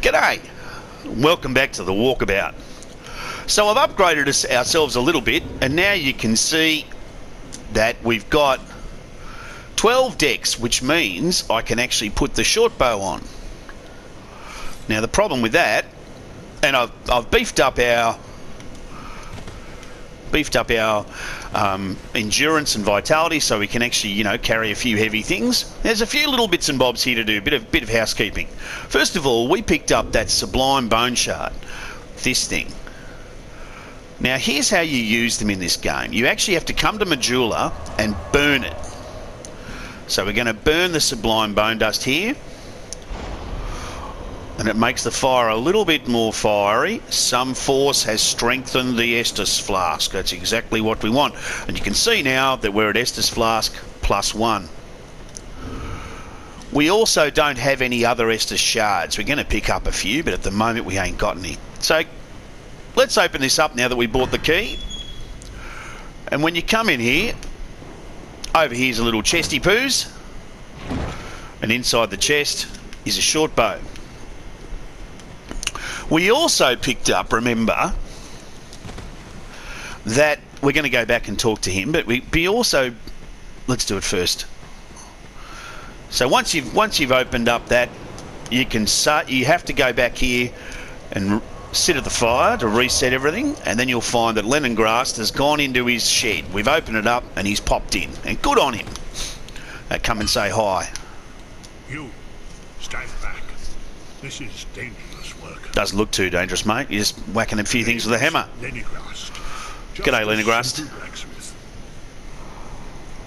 G'day, welcome back to the Walkabout. So I've upgraded ourselves a little bit, and now you can see that we've got 12 decks, which means I can actually put the short bow on. Now the problem with that, and I've beefed up our endurance and vitality, so we can actually, carry a few heavy things. There's a few little bits and bobs here to do, a bit of housekeeping. First of all, we picked up that sublime bone shard, this thing. Now here's how you use them in this game. You actually have to come to Medulla and burn it. So we're going to burn the sublime bone dust here, and it makes the fire a little bit more fiery. Some force has strengthened the Estus flask. That's exactly what we want. And you can see now that we're at Estus flask +1. We also don't have any other Estus shards. We're going to pick up a few, but at the moment we ain't got any. So let's open this up now that we bought the key. And when you come in here, over here's a little chesty poos. And inside the chest is a short bow. We also picked up, remember, that we're going to go back and talk to him, but we also, let's do it first. So once you've opened up that, you have to go back here and sit at the fire to reset everything, and then you'll find that Leningrad has gone into his shed. We've opened it up and he's popped in, and good on him. Come and say hi. You, stand back. This is dangerous work. Doesn't look too dangerous, mate. You're just whacking a few things with a hammer. Leningrad. G'day, Leningrad.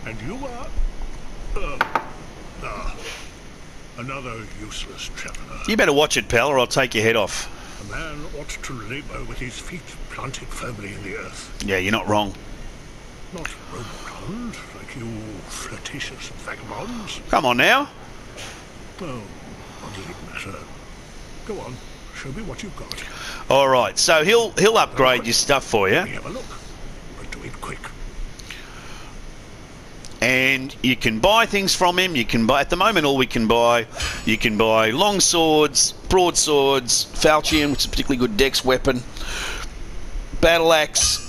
And you are... another useless traveller. You better watch it, pal, or I'll take your head off. A man ought to labour with his feet planted firmly in the earth. Yeah, you're not wrong. Not roam around like you flirtatious vagabonds. Come on now. Oh, what does it matter? Go on, show me what you've got. All right, so he'll upgrade your stuff for you. Let me have a look, but do it quick. And you can buy things from him. You can buy, at the moment, all we can buy, you can buy long swords, broadswords, falchion, which is a particularly good dex weapon, battle axe,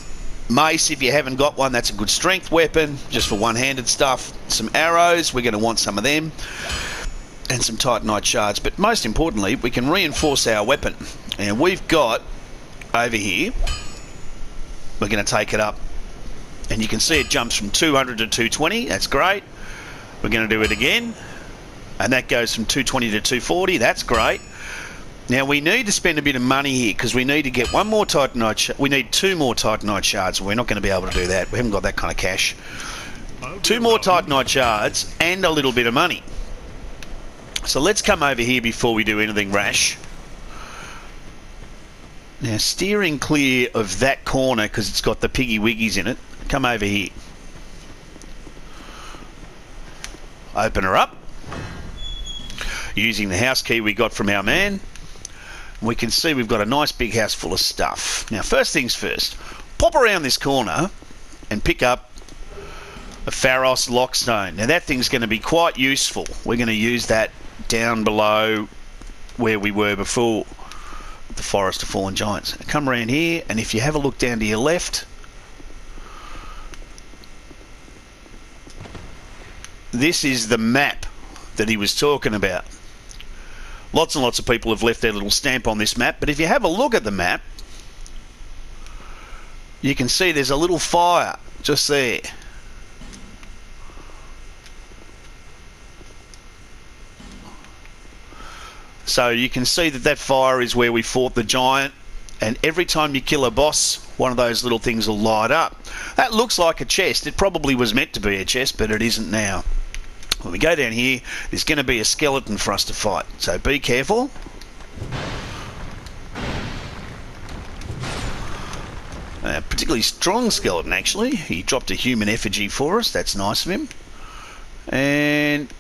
mace. If you haven't got one, that's a good strength weapon, just for one-handed stuff. Some arrows, we're going to want some of them, and some titanite shards. But most importantly, we can reinforce our weapon. And we've got over here, we're going to take it up. And you can see it jumps from 200 to 220. That's great. We're going to do it again. And that goes from 220 to 240. That's great. Now we need to spend a bit of money here because we need to get one more titanite. We need 2 more titanite shards. We're not going to be able to do that. We haven't got that kind of cash. 2 more titanite shards and a little bit of money. So let's come over here before we do anything rash. Now steering clear of that corner because it's got the piggy wiggies in it. Come over here. Open her up. Using the house key we got from our man, we can see we've got a nice big house full of stuff. Now first things first, pop around this corner and pick up a Pharos lockstone. Now that thing's going to be quite useful. We're going to use that down below where we were before, the Forest of Fallen Giants. Come around here, and if you have a look down to your left, this is the map that he was talking about. Lots and lots of people have left their little stamp on this map, but if you have a look at the map, you can see there's a little fire just there. So you can see that that fire is where we fought the giant, and every time you kill a boss, one of those little things will light up. That looks like a chest. It probably was meant to be a chest, but it isn't now. When we go down here, there's going to be a skeleton for us to fight, so be careful. A particularly strong skeleton, actually. He dropped a human effigy for us. That's nice of him. And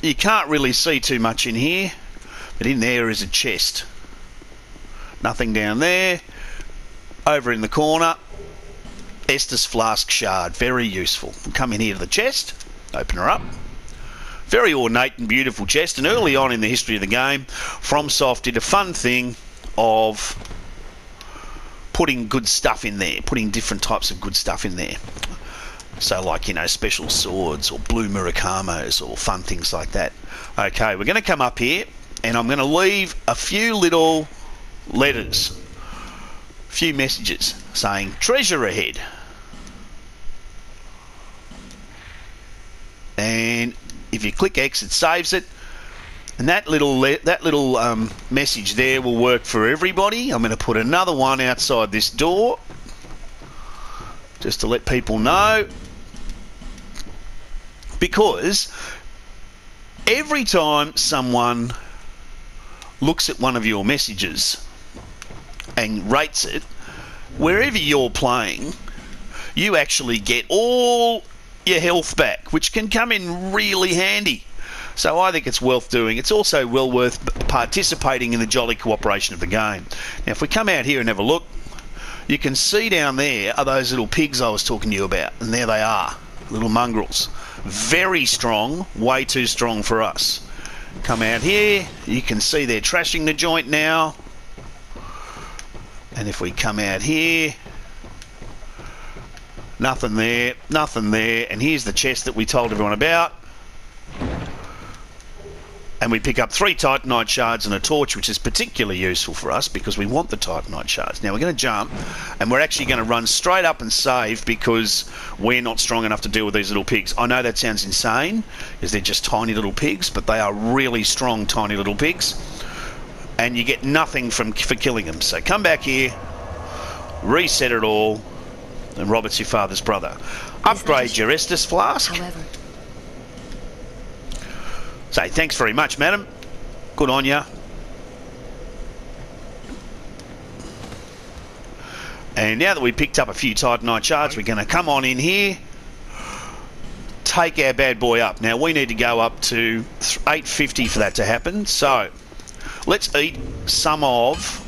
you can't really see too much in here, but in there is a chest. Nothing down there. Over in the corner, Estus flask shard. Very useful. We'll come in here to the chest. Open her up. Very ornate and beautiful chest. And early on in the history of the game, FromSoft did a fun thing of putting good stuff in there, putting different types of good stuff in there. So like, you know, special swords or blue Murakamos or fun things like that. Okay, we're going to come up here and I'm going to leave a few little letters, a few messages saying treasure ahead. And if you click X, it saves it. And that little message there will work for everybody. I'm going to put another one outside this door just to let people know. Because every time someone looks at one of your messages and rates it, wherever you're playing, you actually get all your health back, which can come in really handy. So I think it's worth doing. It's also well worth participating in the jolly cooperation of the game. Now, if we come out here and have a look, you can see down there are those little pigs I was talking to you about. And there they are, little mongrels. Very strong, way too strong for us. Come out here, you can see they're trashing the joint now. And if we come out here, nothing there, nothing there. And here's the chest that we told everyone about. And we pick up 3 Titanite shards and a torch, which is particularly useful for us because we want the Titanite shards. Now we're going to jump, and we're actually going to run straight up and save because we're not strong enough to deal with these little pigs. I know that sounds insane, because they're just tiny little pigs, but they are really strong tiny little pigs. And you get nothing for killing them. So come back here, reset it all, and Robert's your father's brother. Upgrade your Estus flask. However, Say thanks very much, madam. Good on ya. And now that we picked up a few Titanite shards, we're going to come on in here, take our bad boy up. Now we need to go up to 850 for that to happen. So let's eat some of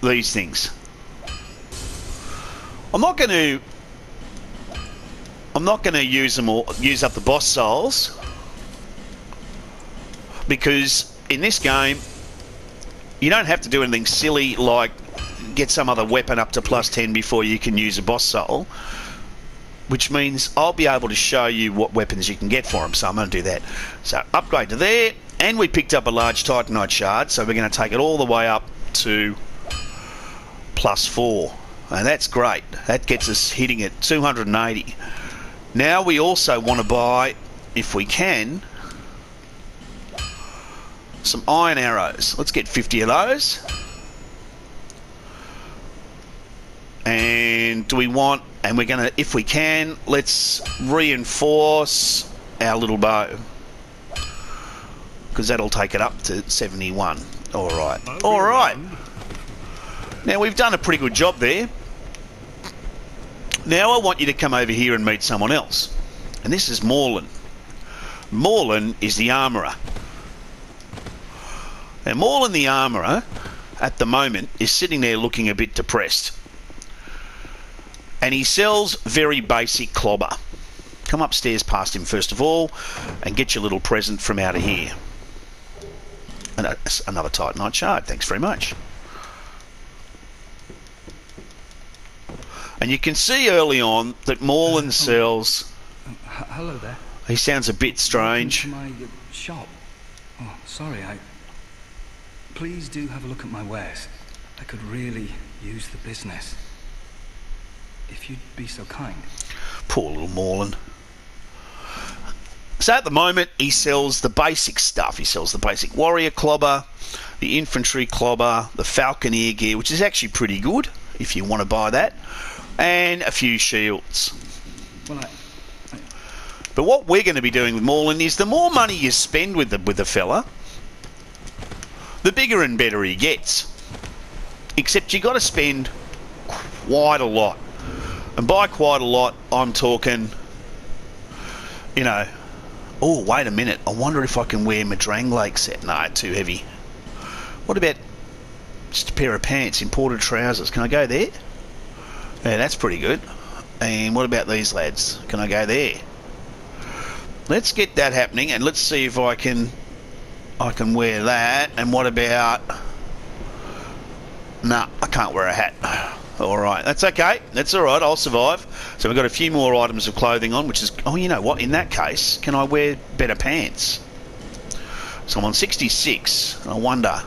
these things. I'm not going to use them all, use up the boss souls. Because in this game, you don't have to do anything silly like get some other weapon up to +10 before you can use a boss soul, which means I'll be able to show you what weapons you can get for them, so I'm going to do that. So upgrade to there, and we picked up a large Titanite shard, so we're going to take it all the way up to +4, and that's great. That gets us hitting at 280. Now we also want to buy, if we can, some iron arrows. Let's get 50 of those. And do we want, and we're going to, if we can, let's reinforce our little bow, because that'll take it up to 71. Alright. Alright. Now we've done a pretty good job there. Now I want you to come over here and meet someone else. And this is Morlin. Morlin is the armourer. Now Morlin the armourer, at the moment, is sitting there looking a bit depressed. And he sells very basic clobber. Come upstairs past him first of all, and get your little present from out of here. And another Titanite shard, thanks very much. And you can see early on that Morlin sells... Hello there. He sounds a bit strange. Welcome to my shop. Oh, sorry, Please do have a look at my wares. I could really use the business. If you'd be so kind. Poor little Morlin. So at the moment, he sells the basic stuff. He sells the basic warrior clobber, the infantry clobber, the falconeer gear, which is actually pretty good if you want to buy that, and a few shields. Well, But what we're going to be doing with Morlin is the more money you spend with the fella, the bigger and better he gets. Except you got to spend quite a lot. And by quite a lot, I'm talking, you know, oh, wait a minute. I wonder if I can wear my Dranglake set. No, too heavy. What about just a pair of pants, imported trousers? Can I go there? Yeah, that's pretty good. And what about these lads? Can I go there? let's get that happening, and let's see if I can wear that. And what about... Nah, I can't wear a hat. Alright, that's okay. That's alright, I'll survive. So we've got a few more items of clothing on, which is... Oh, you know what? In that case, can I wear better pants? So I'm on 66. I wonder.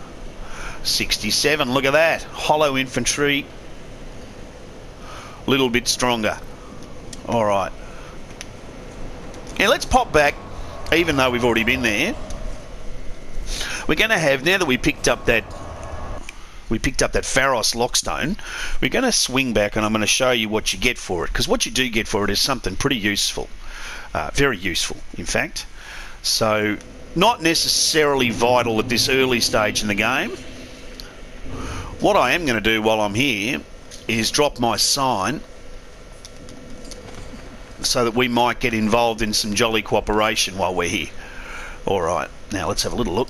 67, look at that. Hollow infantry. Little bit stronger. Alright. Now let's pop back, even though we've already been there. We're going to have, now that we picked up that Pharos lockstone, we're going to swing back and I'm going to show you what you get for it. Because what you do get for it is something pretty useful. Very useful, in fact. So, not necessarily vital at this early stage in the game. What I am going to do while I'm here is drop my sign so that we might get involved in some jolly cooperation while we're here. Alright, now let's have a little look.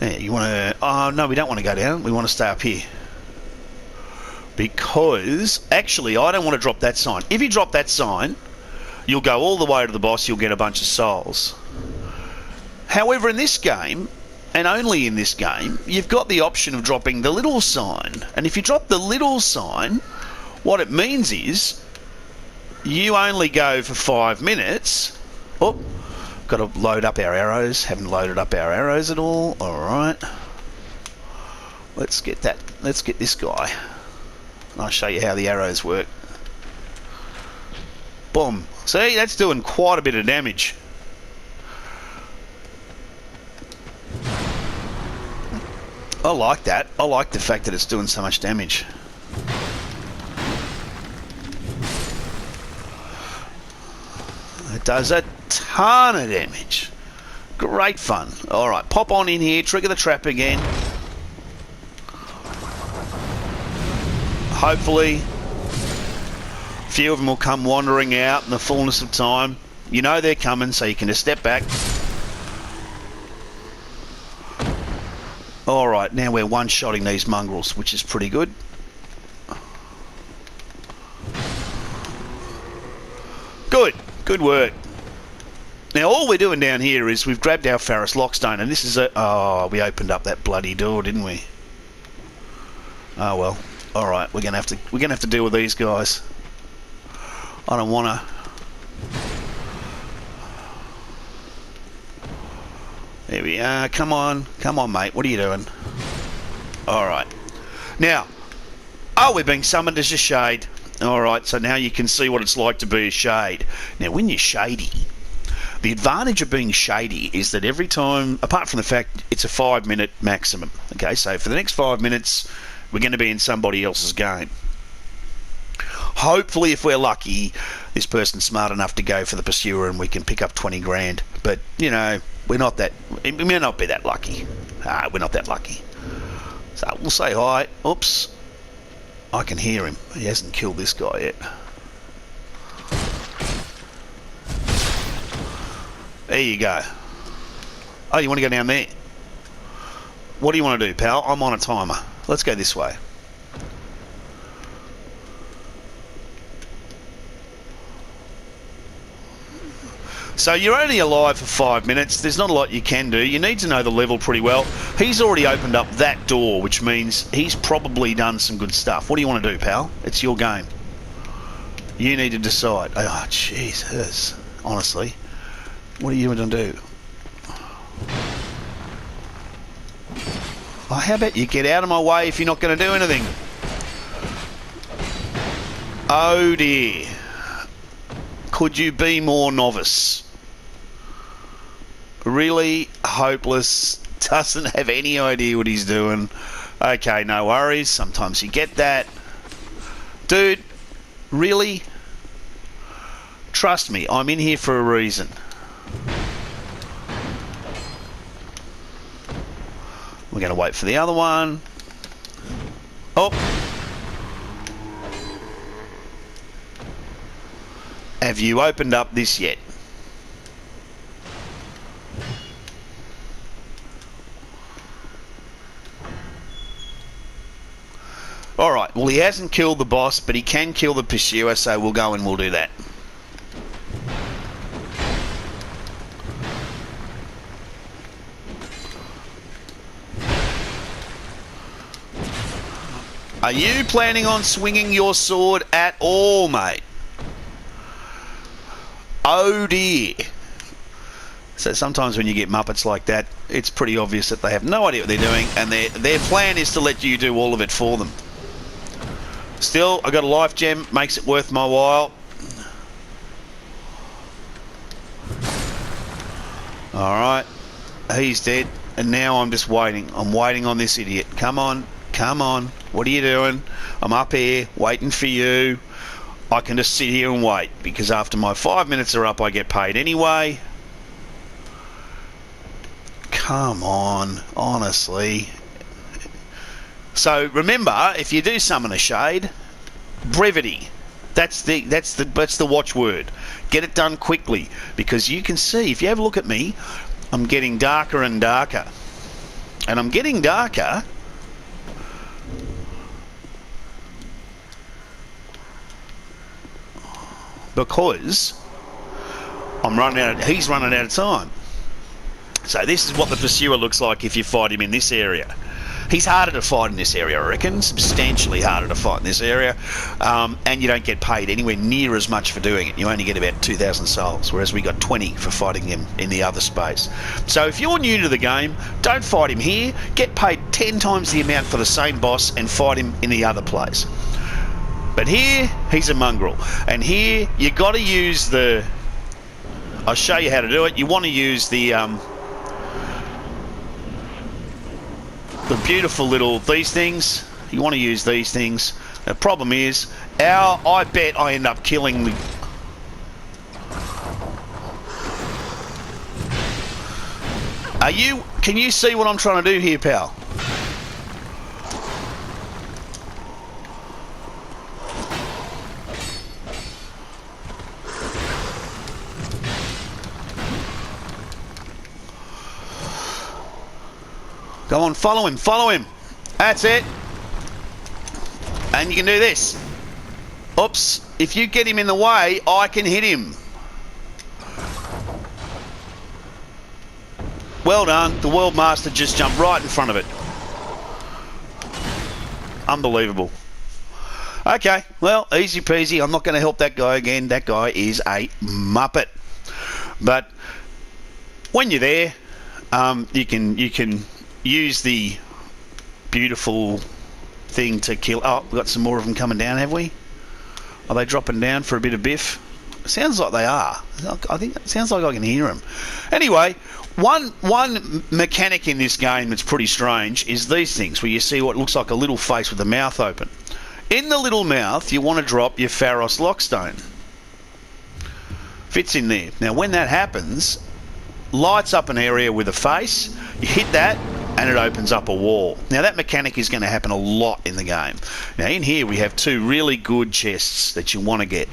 Yeah, you want to... Oh, no, we don't want to go down. We want to stay up here. Because, actually, I don't want to drop that sign. If you drop that sign, you'll go all the way to the boss, you'll get a bunch of souls. However, in this game, and only in this game, you've got the option of dropping the little sign. And if you drop the little sign, what it means is you only go for 5 minutes. Oh, got to load up our arrows. Haven't loaded up our arrows at all. Alright. Let's get that. Let's get this guy. And I'll show you how the arrows work. Boom. See, that's doing quite a bit of damage. I like that. I like the fact that it's doing so much damage. It does a ton of damage. Great fun. Alright, pop on in here, trigger the trap again. Hopefully, a few of them will come wandering out in the fullness of time. You know they're coming, so you can just step back. Alright, now we're one-shotting these mongrels, which is pretty good. Good. Good work. Now all we're doing down here is we've grabbed our Pharos lockstone, and this is a... Oh, we opened up that bloody door, didn't we? Oh well. Alright, we're gonna have to deal with these guys. I don't wanna... There we are. Come on, mate. What are you doing? Alright. Now, oh, we're being summoned as a shade. Alright, so now you can see what it's like to be a shade. Now, when you're shady, the advantage of being shady is that every time, apart from the fact it's a 5-minute maximum, okay, so for the next 5 minutes, we're going to be in somebody else's game. Hopefully, if we're lucky, this person's smart enough to go for the pursuer and we can pick up 20 grand. But, you know, we may not be that lucky. We're not that lucky. So we'll say hi. Oops. I can hear him. He hasn't killed this guy yet. There you go. Oh, you want to go down there? What do you want to do, pal? I'm on a timer. Let's go this way. So you're only alive for 5 minutes. There's not a lot you can do. You need to know the level pretty well. He's already opened up that door, which means he's probably done some good stuff. What do you want to do, pal? It's your game. You need to decide. Oh, Jesus. Honestly. What are you going to do? Oh, how about you get out of my way if you're not going to do anything? Oh, dear. Could you be more novice? Really hopeless, doesn't have any idea what he's doing. Okay, no worries, sometimes you get that. Dude, really? Trust me, I'm in here for a reason. We're going to wait for the other one. Oh! Have you opened up this yet? Alright, well he hasn't killed the boss, but he can kill the pursuer, so we'll go and we'll do that. Are you planning on swinging your sword at all, mate? Oh dear. So sometimes when you get Muppets like that, it's pretty obvious that they have no idea what they're doing, and their plan is to let you do all of it for them. Still, I got a life gem, makes it worth my while. Alright, he's dead, and now I'm just waiting. I'm waiting on this idiot. Come on, come on. What are you doing? I'm up here, waiting for you. I can just sit here and wait, because after my 5 minutes are up, I get paid anyway. Come on, honestly. So remember, if you do summon a shade, brevity. That's the watchword. Get it done quickly, because you can see, if you have a look at me, I'm getting darker and darker. And I'm getting darker because he's running out of time. So this is what the pursuer looks like if you fight him in this area. He's harder to fight in this area, I reckon. Substantially harder to fight in this area. And you don't get paid anywhere near as much for doing it. You only get about 2,000 souls, whereas we got 20 for fighting him in the other space. So if you're new to the game, don't fight him here. Get paid 10 times the amount for the same boss and fight him in the other place. But here, he's a mongrel. And here, you got to use the... I'll show you how to do it. You want to use the beautiful little, these things. You want to use these things. The problem is, I bet I end up killing the... Can you see what I'm trying to do here, pal? Go on, follow him, follow him. That's it. And you can do this. Oops, if you get him in the way, I can hit him. Well done, the World Master just jumped right in front of it. Unbelievable. Okay, well, easy peasy. I'm not going to help that guy again. That guy is a muppet. But when you're there, you can use the beautiful thing to kill. Oh, we've got some more of them coming down, have we? Are they dropping down for a bit of biff? Sounds like they are. I think it sounds like I can hear them. Anyway, one mechanic in this game that's pretty strange is these things, where you see what looks like a little face with the mouth open. In the little mouth, you want to drop your Pharos Lockstone. Fits in there. Now, when that happens, lights up an area with a face, you hit that, and it opens up a wall. Now, that mechanic is going to happen a lot in the game. Now, in here, we have two really good chests that you want to get.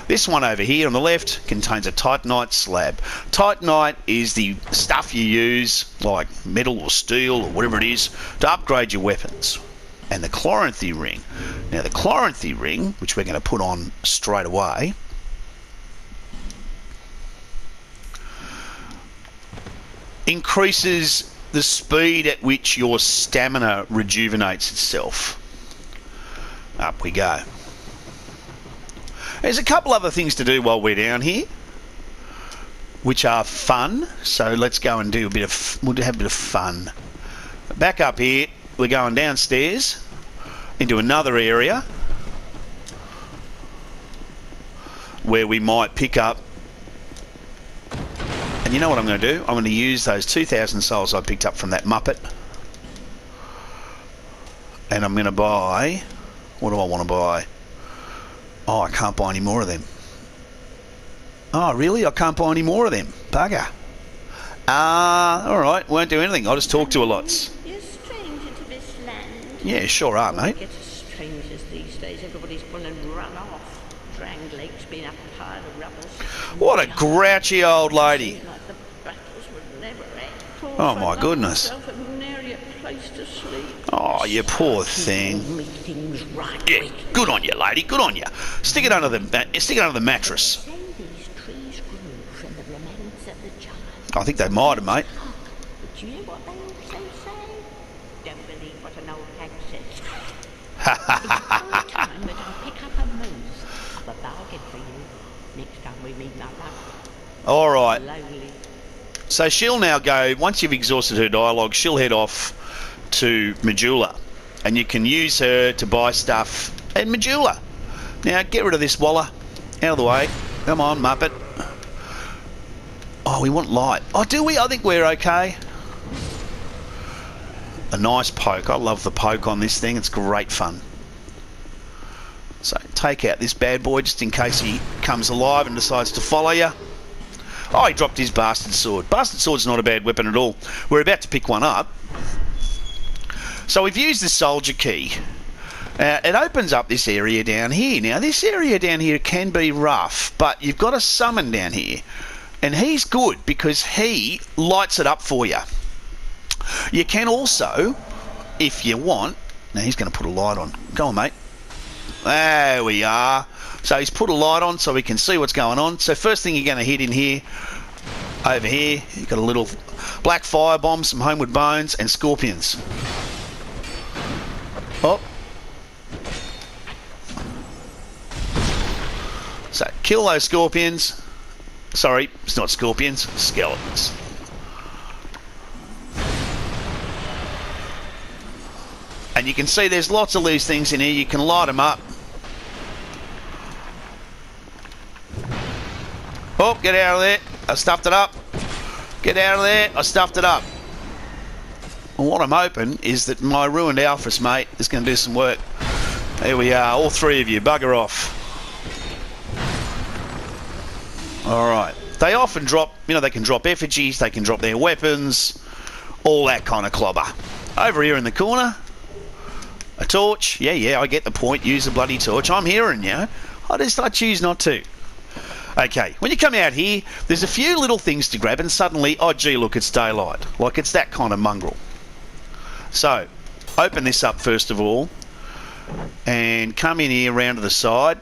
This one over here on the left contains a Titanite slab. Titanite is the stuff you use, like metal or steel or whatever it is, to upgrade your weapons. And the Chloranthy ring. Now, the Chloranthy ring, which we're going to put on straight away, increases the speed at which your stamina rejuvenates itself. Up we go. There's a couple other things to do while we're down here, which are fun. So let's go and do we'll have a bit of fun. Back up here, we're going downstairs into another area where we might pick up. And you know what I'm going to do? I'm going to use those 2,000 souls I picked up from that Muppet. And I'm going to buy... What do I want to buy? Oh, I can't buy any more of them. Oh, really? I can't buy any more of them. Bugger. Alright, won't do anything. I'll just talk to a lots. You're a stranger to this land. Yeah, sure are, mate. Get strangers these days. Everybody's gone and run off. Dranged legs being up a pile of rubbish. What a grouchy old lady. Like the battles would never end. Oh, my goodness. Oh, you poor thing. Yeah, good on you, lady. Good on you. Stick it under the mattress. I think they might have, mate. But you know what they also say? Don't believe what an old hag says. It's time that I pick up a moose. I've a bargain for you. Next time we meet, my love. All right. Slowly. So she'll now go, once you've exhausted her dialogue, she'll head off to Majula. And you can use her to buy stuff at Majula. Now, get rid of this Waller. Out of the way. Come on, Muppet. Oh, we want light. Oh, do we? I think we're okay. A nice poke. I love the poke on this thing. It's great fun. So, take out this bad boy just in case he comes alive and decides to follow you. Oh, he dropped his bastard sword. Bastard sword's not a bad weapon at all. We're about to pick one up. So we've used the soldier key. It opens up this area down here. Now, this area down here can be rough, but you've got a summon down here. And he's good because he lights it up for you. You can also, if you want... Now, he's going to put a light on. Go on, mate. There we are. So he's put a light on so we can see what's going on. So first thing you're going to hit in here, over here, you've got a little black fire bomb, some homeward bones, and scorpions. Oh. So kill those scorpions. Sorry, it's not scorpions, skeletons. And you can see there's lots of these things in here. You can light them up. Oh, get out of there. I stuffed it up. Get out of there. I stuffed it up. And what I'm hoping is that my ruined Alphas, mate, is going to do some work. There we are. All three of you. Bugger off. Alright. They often drop, you know, they can drop effigies. They can drop their weapons. All that kind of clobber. Over here in the corner. A torch. Yeah, I get the point. Use a bloody torch. I'm hearing you. I choose not to. Okay, when you come out here, there's a few little things to grab and suddenly, oh gee, look, it's daylight. Like, it's that kind of mongrel. So, open this up first of all and come in here around to the side.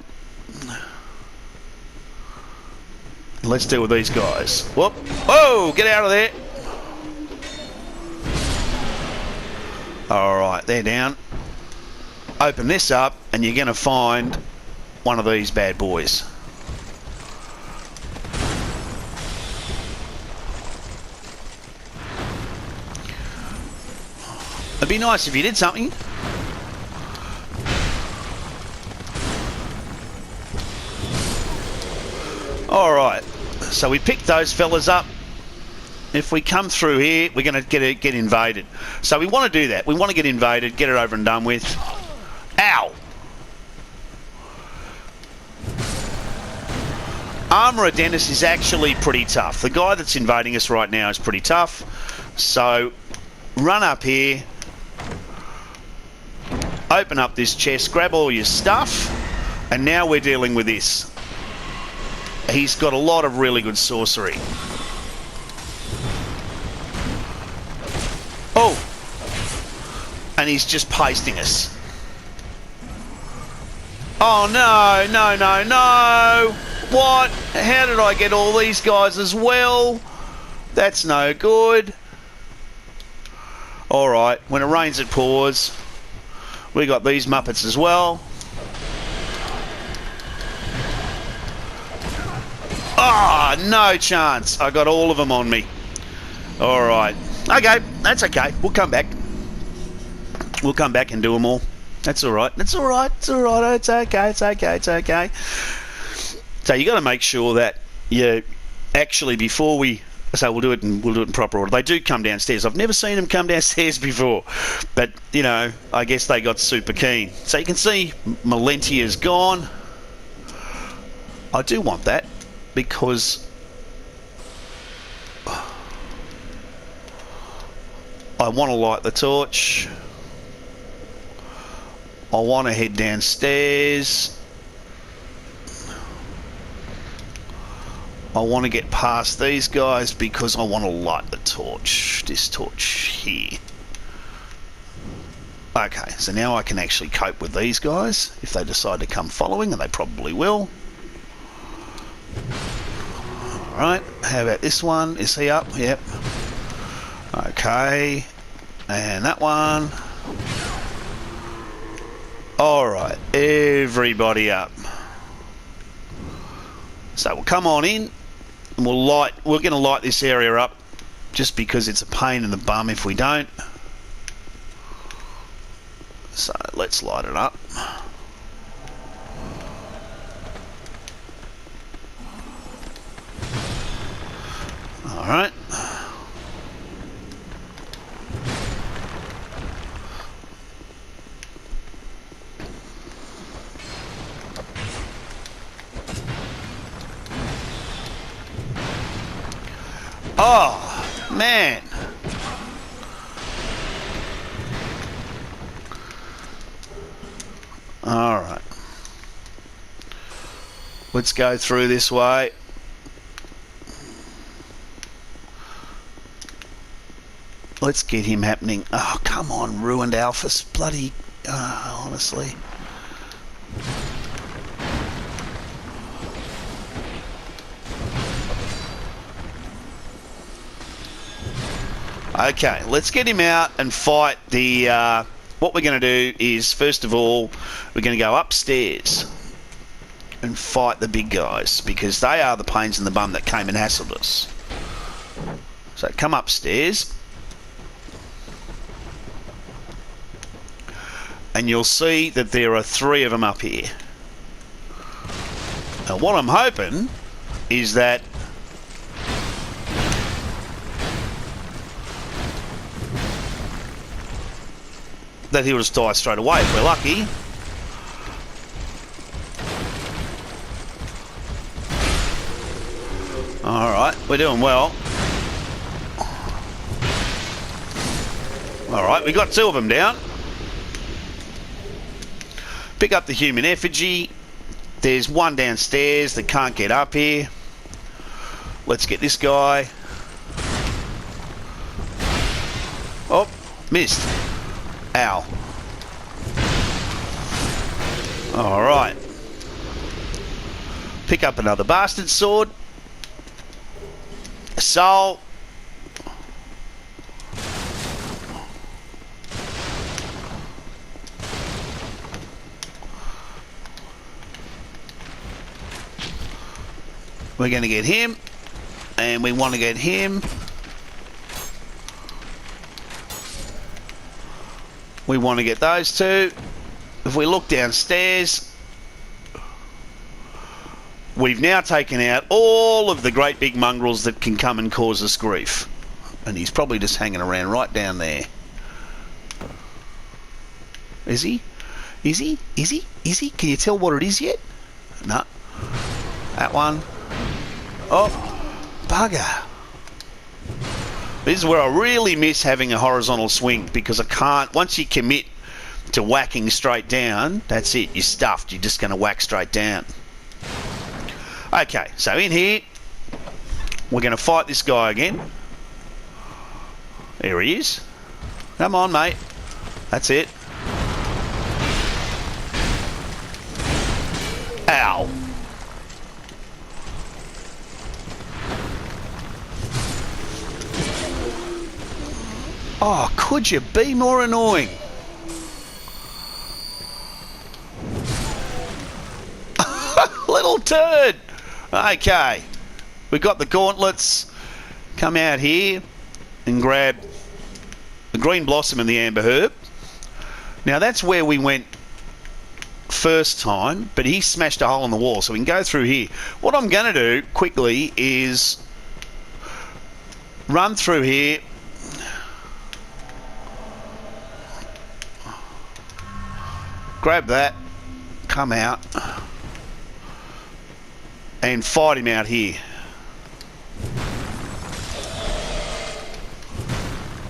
Let's deal with these guys. Whoop. Whoa, get out of there. Alright, they're down. Open this up and you're going to find one of these bad boys. It'd be nice if you did something. Alright, so we picked those fellas up. If we come through here, we're going to get invaded. So we want to do that. We want to get invaded, get it over and done with. Ow! Armourer Dennis is actually pretty tough. The guy that's invading us right now is pretty tough. So, run up here. Open up this chest, grab all your stuff, and now we're dealing with this. He's got a lot of really good sorcery. Oh! And he's just pasting us. Oh no, no! What? How did I get all these guys as well? That's no good. Alright, when it rains it pours. We got these Muppets as well. Ah, oh, no chance. I got all of them on me. Alright. Okay, that's okay. We'll come back. We'll come back and do them all. That's alright. It's alright. It's alright. It's okay. It's okay. It's okay. So you got to make sure that you actually, before we... So we'll do it in proper order. They do come downstairs. I've never seen them come downstairs before. But, you know, I guess they got super keen. So you can see Malentia's gone. I do want that because I want to light the torch. I want to head downstairs. I want to get past these guys because I want to light the torch. This torch here. Okay, so now I can actually cope with these guys if they decide to come following, and they probably will. Alright, how about this one? Is he up? Yep. Okay, and that one. Alright, everybody up. So we'll come on in and we're going to light this area up just because it's a pain in the bum if we don't. So let's light it up. Alright. Oh, man. All right. Let's go through this way. Let's get him happening. Oh, come on, ruined Alphys. Bloody, honestly. Okay, let's get him out and fight the... what we're going to do is, first of all, we're going to go upstairs and fight the big guys, because they are the pains in the bum that came and hassled us. So come upstairs. And you'll see that there are 3 of them up here. Now what I'm hoping is that he'll just die straight away if we're lucky. Alright, we're doing well. Alright, we got 2 of them down. Pick up the human effigy. There's 1 downstairs that can't get up here. Let's get this guy. Oh, missed. Ow. Alright. Pick up another bastard sword. A soul. We're going to get him. And we want to get him. We want to get those 2. If we look downstairs, we've now taken out all of the great big mongrels that can come and cause us grief. And he's probably just hanging around right down there. Is he? Is he? Is he? Is he? Can you tell what it is yet? No. That one. Oh, bugger. This is where I really miss having a horizontal swing, because I can't, once you commit to whacking straight down, that's it, you're stuffed. You're just going to whack straight down. Okay, so in here, we're going to fight this guy again. There he is. Come on, mate. That's it. Ow. Oh, could you be more annoying? Little turd. Okay. We got the gauntlets. Come out here and grab the green blossom and the amber herb. Now that's where we went first time, but he smashed a hole in the wall, so we can go through here. What I'm going to do quickly is run through here. Grab that, come out, and fight him out here.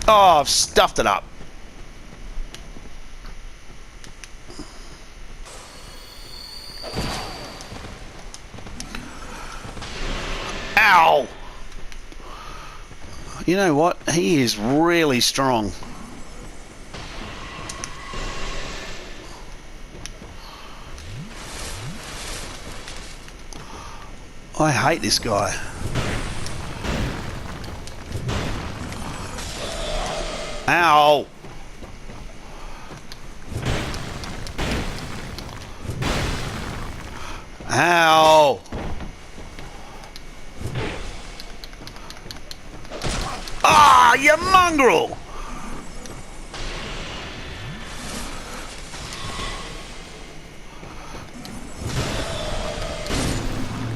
Oh, I've stuffed it up. Ow! You know what? He is really strong. I hate this guy. Ow! Ow! Ah, you mongrel!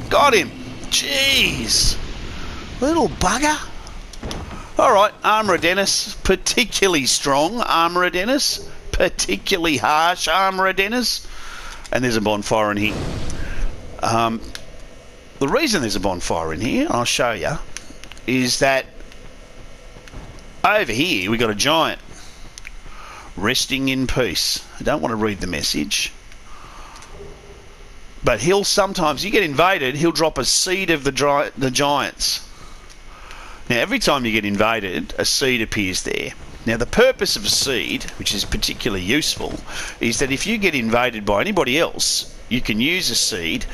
Got him. Jeez. Little bugger. Alright, Armourer Dennis. Particularly strong Armourer Dennis. Particularly harsh Armourer Dennis. And there's a bonfire in here. The reason there's a bonfire in here, I'll show you, is that over here we got a giant resting in peace. I don't want to read the message. But he'll sometimes, you get invaded, he'll drop a seed of the giants. Now, every time you get invaded, a seed appears there. Now, the purpose of a seed, which is particularly useful, is that if you get invaded by anybody else, you can use a seed,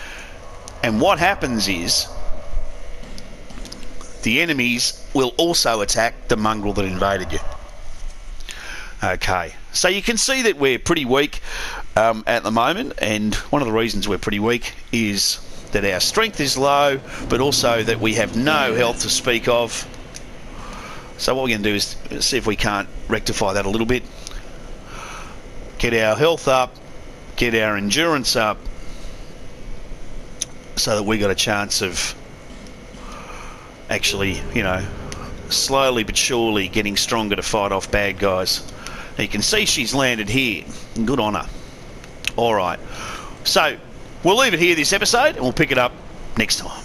and what happens is the enemies will also attack the mongrel that invaded you. Okay, so you can see that we're pretty weak at the moment, and one of the reasons we're pretty weak is that our strength is low, but also that we have no health to speak of. So what we're going to do is see if we can't rectify that a little bit. Get our health up, get our endurance up, so that we got a chance of actually, you know, slowly but surely getting stronger to fight off bad guys. Now you can see she's landed here. Good on her. Alright, so we'll leave it here this episode and we'll pick it up next time.